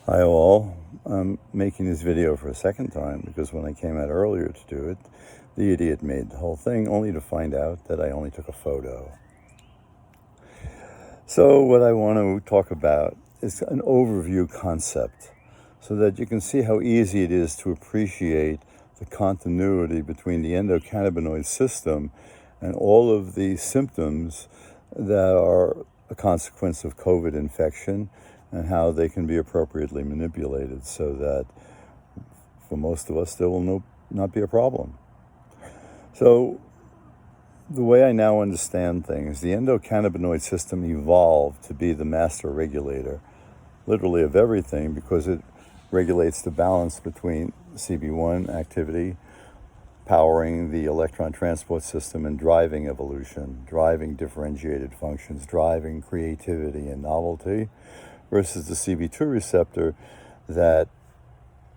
Hi all. I'm making this video for a second time because when I came out earlier to do it, the idiot made the whole thing only to find out that I only took a photo. So what I want to talk about is an overview concept so that you can see how easy it is to appreciate the continuity between the endocannabinoid system and all of the symptoms that are a consequence of COVID infection and how they can be appropriately manipulated so that for most of us there will not be a problem. So the way I now understand things, the endocannabinoid system evolved to be the master regulator, literally of everything, because it regulates the balance between CB1 activity, powering the electron transport system and driving evolution, driving differentiated functions, driving creativity and novelty, versus the CB2 receptor that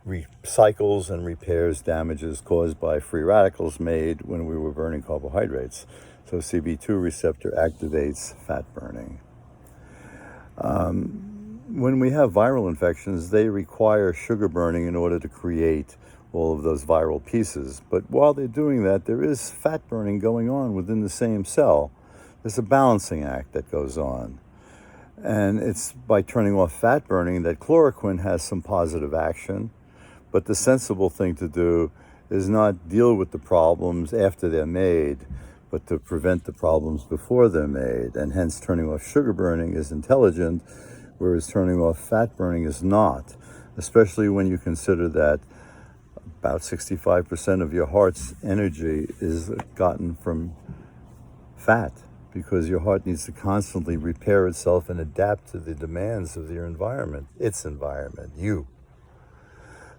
recycles and repairs damages caused by free radicals made when we were burning carbohydrates. So CB2 receptor activates fat burning. When we have viral infections, they require sugar burning in order to create all of those viral pieces. But while they're doing that, there is fat burning going on within the same cell. There's a balancing act that goes on. And it's by turning off fat burning that chloroquine has some positive action. But the sensible thing to do is not deal with the problems after they're made, but to prevent the problems before they're made. And hence turning off sugar burning is intelligent, whereas turning off fat burning is not, especially when you consider that about 65% of your heart's energy is gotten from fat, because your heart needs to constantly repair itself and adapt to the demands of your environment, its environment, you.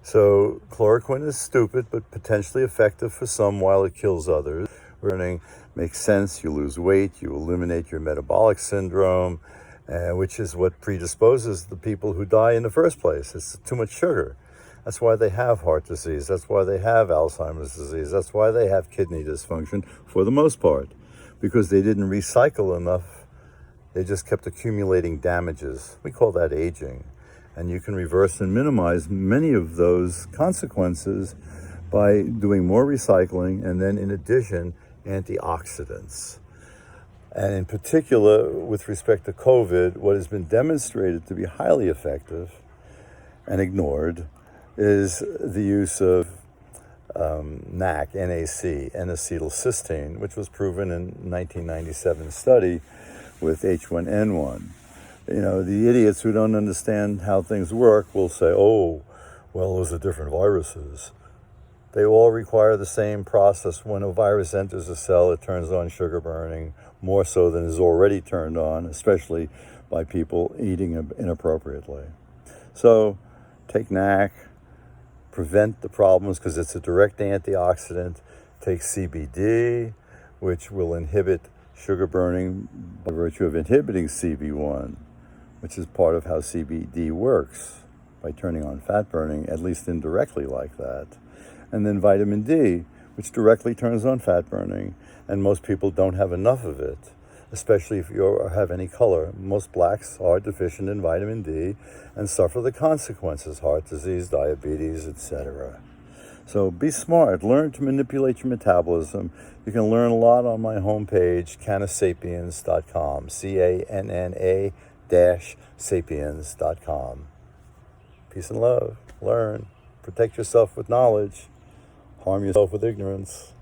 So chloroquine is stupid, but potentially effective for some while it kills others. Burning makes sense. You lose weight, you eliminate your metabolic syndrome, which is what predisposes the people who die in the first place. It's too much sugar. That's why they have heart disease. That's why they have Alzheimer's disease. That's why they have kidney dysfunction for the most part, because they didn't recycle enough. They just kept accumulating damages. We call that aging. And you can reverse and minimize many of those consequences by doing more recycling and then, in addition, antioxidants. And in particular, with respect to COVID, what has been demonstrated to be highly effective and ignored is the use of NAC, N-acetylcysteine, which was proven in 1997 study with H1N1. You know, the idiots who don't understand how things work will say, oh, well, those are different viruses. They all require the same process. When a virus enters a cell, it turns on sugar burning, more so than is already turned on, especially by people eating inappropriately. So take NAC, prevent the problems because it's a direct antioxidant. Take CBD, which will inhibit sugar burning by virtue of inhibiting CB1, which is part of how CBD works, by turning on fat burning, at least indirectly like that. And then vitamin D, which directly turns on fat burning, and most people don't have enough of it, especially if you have any color. Most blacks are deficient in vitamin D and suffer the consequences, heart disease, diabetes, etc. So be smart, learn to manipulate your metabolism. You can learn a lot on my homepage, cannasapiens.com, CANNA-sapiens.com. Peace and love. Learn. Protect yourself with knowledge. Harm yourself with ignorance.